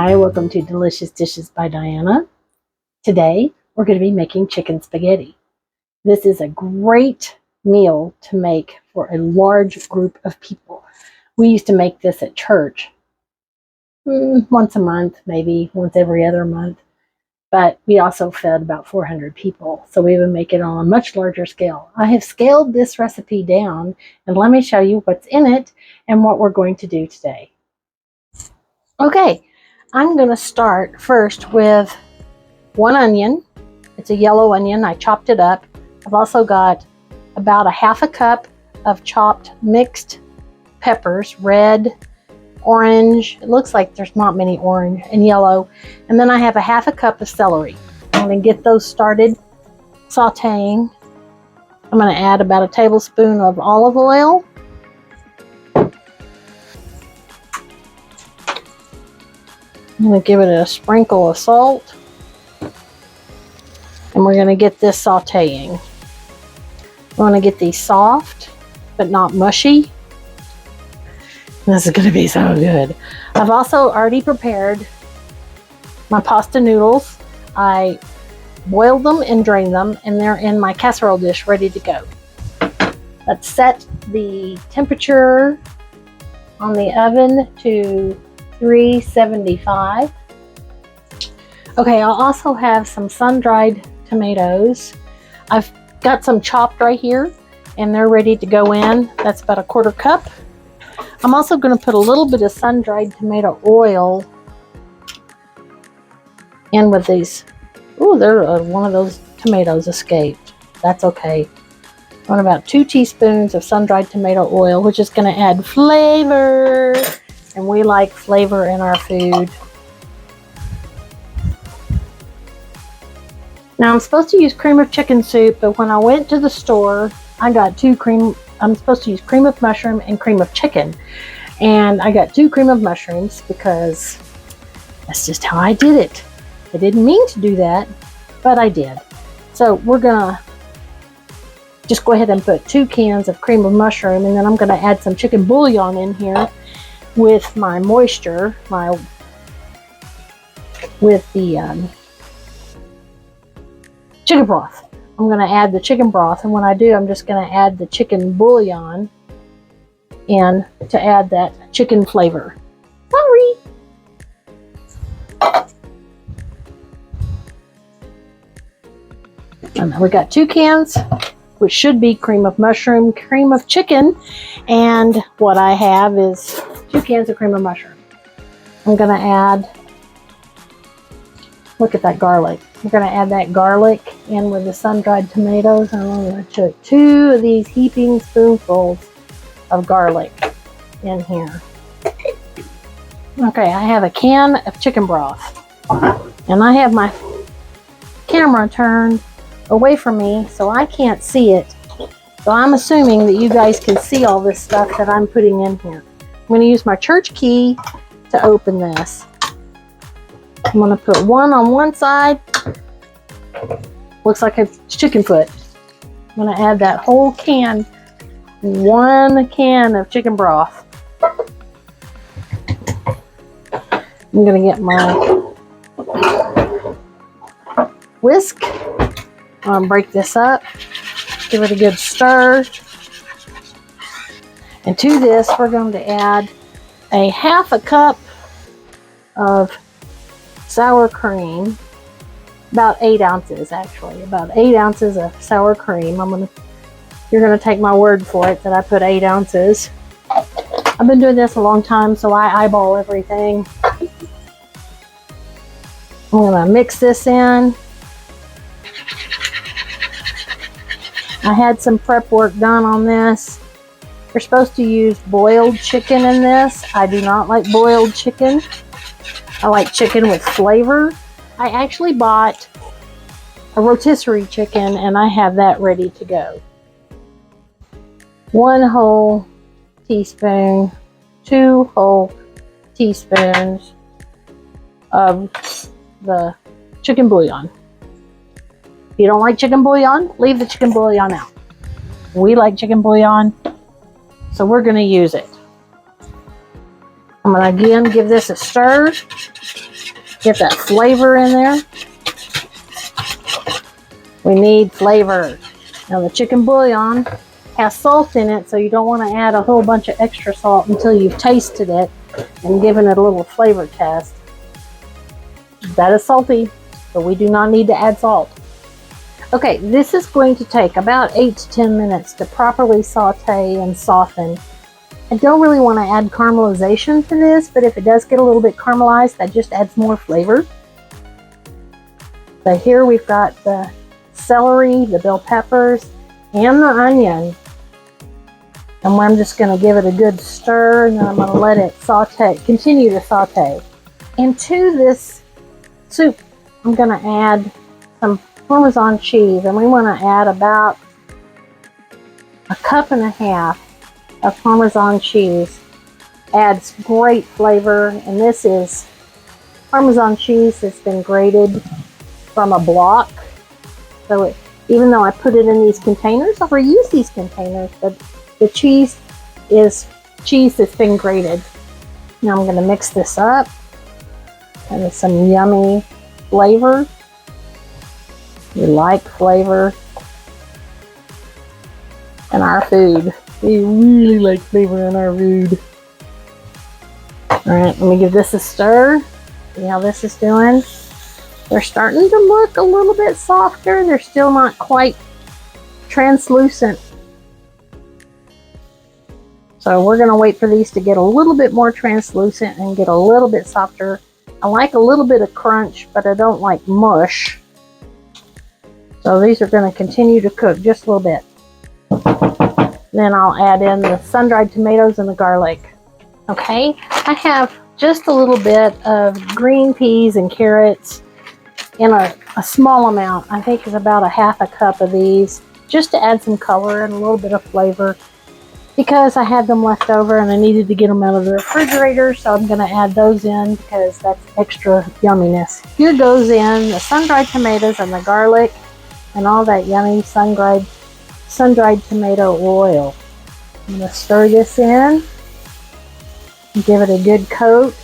Hi, welcome to Delicious Dishes by Diana. Today, we're going to be making chicken spaghetti. This is a great meal to make for a large group of people. We used to make this at church once a month, maybe once every other month, but we also fed about 400 people, so we would make it on a much larger scale. I have scaled this recipe down, and let me show you what's in it and what we're going to do today. Okay. I'm going to start first with one onion. It's a yellow onion. I chopped it up. I've also got about a half a cup of chopped mixed peppers, red, orange. It looks like there's not many orange and yellow. And then I have a half a cup of celery. I'm going to get those started sauteing. I'm going to add about a tablespoon of olive oil. I'm going to give it a sprinkle of salt, and we're going to get this sauteing. I want to get these soft, but not mushy. This is going to be so good. I've also already prepared my pasta noodles. I boiled them and drained them, and they're in my casserole dish ready to go. Let's set the temperature on the oven to 375. Okay, I'll also have some sun-dried tomatoes. I've got some chopped right here, and they're ready to go in. That's about a quarter cup. I'm also going to put a little bit of sun-dried tomato oil in with these. Ooh, one of those tomatoes escaped. That's okay. I want about 2 teaspoons of sun-dried tomato oil, which is going to add flavor. And we like flavor in our food. Now I'm supposed to use cream of chicken soup, but when I went to the store, I got I'm supposed to use cream of mushroom and cream of chicken. And I got 2 cream of mushrooms because that's just how I did it. I didn't mean to do that, but I did. So we're gonna just go ahead and put 2 cans of cream of mushroom, and then I'm gonna add some chicken bouillon in here with my moisture, with the chicken broth. I'm going to add the chicken broth, and when I do, I'm just going to add the chicken bouillon in to add that chicken flavor. Sorry! And we got 2 cans, which should be cream of mushroom, cream of chicken, and what I have is 2 cans of cream of mushroom. I'm going to add, look at that garlic. I'm going to add that garlic in with the sun-dried tomatoes. I'm going to put 2 of these heaping spoonfuls of garlic in here. Okay, I have a can of chicken broth. And I have my camera turned away from me so I can't see it. So I'm assuming that you guys can see all this stuff that I'm putting in here. I'm going to use my church key to open this. I'm going to put 1 on one side. Looks like a chicken foot. I'm going to add that whole can, 1 can of chicken broth. I'm going to get my whisk. I'm going to break this up. Give it a good stir. And to this, we're going to add a half a cup of sour cream, about 8 ounces actually, about 8 ounces of sour cream. You're going to take my word for it that I put 8 ounces. I've been doing this a long time, so I eyeball everything. I'm going to mix this in. I had some prep work done on this. You're supposed to use boiled chicken in this. I do not like boiled chicken. I like chicken with flavor. I actually bought a rotisserie chicken, and I have that ready to go. 1 whole teaspoon, 2 whole teaspoons of the chicken bouillon. If you don't like chicken bouillon, leave the chicken bouillon out. We like chicken bouillon, so we're going to use it. I'm going to again give this a stir. Get that flavor in there. We need flavor. Now the chicken bouillon has salt in it, so you don't want to add a whole bunch of extra salt until you've tasted it and given it a little flavor test. That is salty, so we do not need to add salt. Okay, this is going to take about 8 to 10 minutes to properly saute and soften. I don't really want to add caramelization to this, but if it does get a little bit caramelized, that just adds more flavor. So here we've got the celery, the bell peppers, and the onion. And I'm just going to give it a good stir, and then I'm going to let it saute, continue to saute. Into this soup, I'm going to add some Parmesan cheese, and we want to add about 1.5 cups of Parmesan cheese. Adds great flavor, and this is Parmesan cheese that's been grated from a block. So even though I put it in these containers, I'll reuse these containers, but the cheese is cheese that's been grated. Now I'm going to mix this up, and with some yummy flavor. We like flavor in our food. We really like flavor in our food. Alright, let me give this a stir. See how this is doing? They're starting to look a little bit softer. They're still not quite translucent. So we're going to wait for these to get a little bit more translucent and get a little bit softer. I like a little bit of crunch, but I don't like mush. So these are going to continue to cook just a little bit. Then I'll add in the sun-dried tomatoes and the garlic. Okay, I have just a little bit of green peas and carrots in a small amount. I think it's about 1/2 cup of these, just to add some color and a little bit of flavor, because I had them left over and I needed to get them out of the refrigerator, so I'm going to add those in because that's extra yumminess. Here goes in the sun-dried tomatoes and the garlic and all that yummy sun-dried tomato oil. I'm going to stir this in and give it a good coat.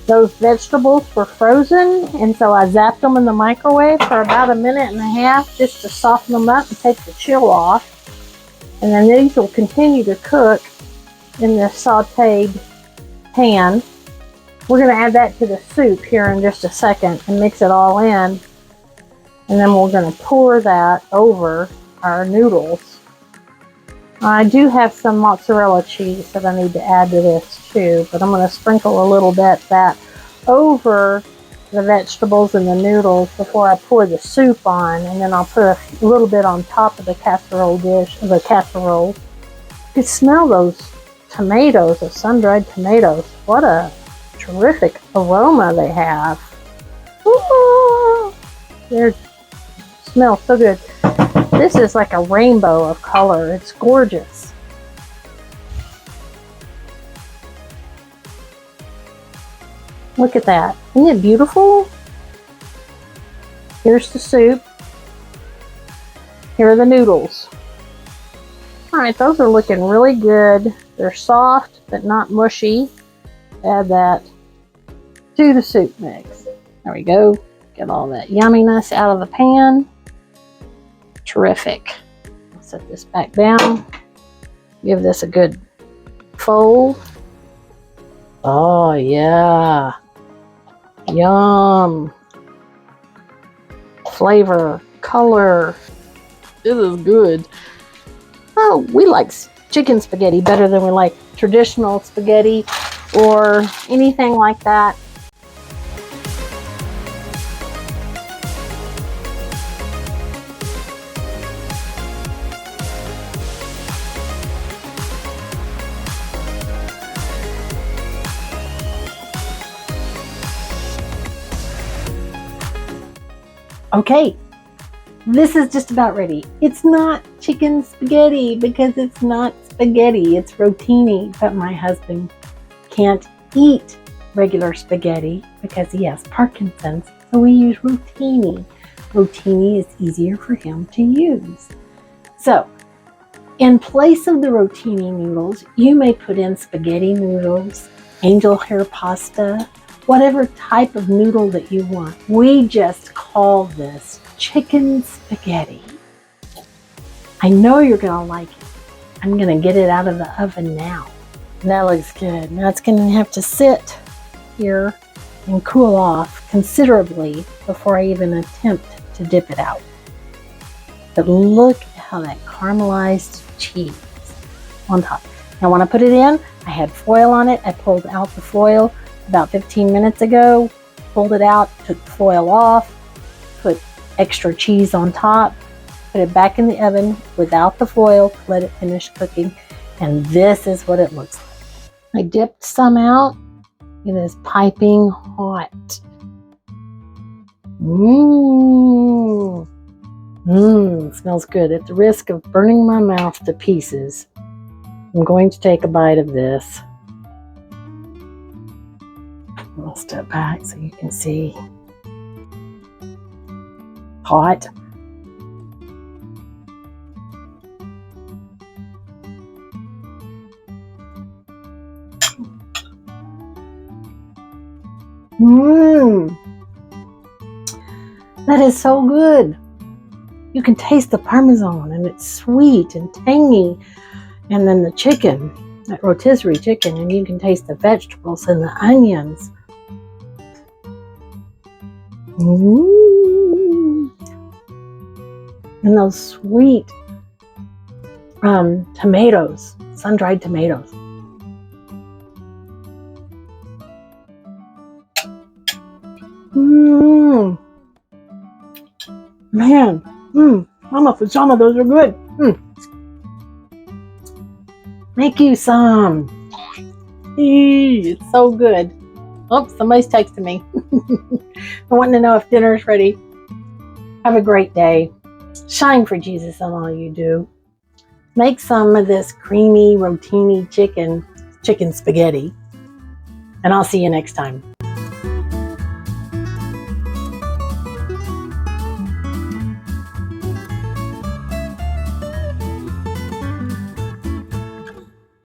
Those vegetables were frozen, and so I zapped them in the microwave for about 1.5 minutes just to soften them up and take the chill off. And then these will continue to cook in this sauteed pan. We're going to add that to the soup here in just a second and mix it all in. And then we're going to pour that over our noodles. I do have some mozzarella cheese that I need to add to this too, but I'm going to sprinkle a little bit that over the vegetables and the noodles before I pour the soup on, and then I'll put a little bit on top of the casserole dish, the casserole. You can smell those tomatoes, the sun-dried tomatoes. What a terrific aroma they have. Ooh, they smell so good. This is like a rainbow of color. It's gorgeous. Look at that. Isn't it beautiful? Here's the soup. Here are the noodles. Alright, those are looking really good. They're soft but not mushy. Add that to the soup mix. There we go. Get all that yumminess out of the pan. Terrific. I'll set this back down. Give this a good fold. Oh yeah. Yum. Flavor, color. This is good. Oh, we like chicken spaghetti better than we like traditional spaghetti or anything like that. Okay, this is just about ready. It's not chicken spaghetti because it's not spaghetti, it's rotini, but my husband can't eat regular spaghetti because he has Parkinson's, so we use rotini. Rotini is easier for him to use. So, in place of the rotini noodles, you may put in spaghetti noodles, angel hair pasta, whatever type of noodle that you want. We just call this chicken spaghetti. I know you're gonna like it. I'm gonna get it out of the oven now. That looks good. Now it's gonna have to sit here and cool off considerably before I even attempt to dip it out. But look at how that caramelized cheese on top. Now when I put it in, I had foil on it. I pulled out the foil about 15 minutes ago, pulled it out, took the foil off, put extra cheese on top, put it back in the oven without the foil to let it finish cooking. And this is what it looks like. I dipped some out. It is piping hot. Smells good. At the risk of burning my mouth to pieces, I'm going to take a bite of this. I'll step back so you can see. Hot. That is so good. You can taste the Parmesan, and it's sweet and tangy. And then the chicken, that rotisserie chicken, and you can taste the vegetables and the onions. And those sweet tomatoes, sun-dried tomatoes. Man, Mama Pajama, those are good. Make you some. It's so good. Oh, somebody's texting me. I want to know if dinner's ready. Have a great day. Shine for Jesus in all you do. Make some of this creamy rotini chicken spaghetti. And I'll see you next time.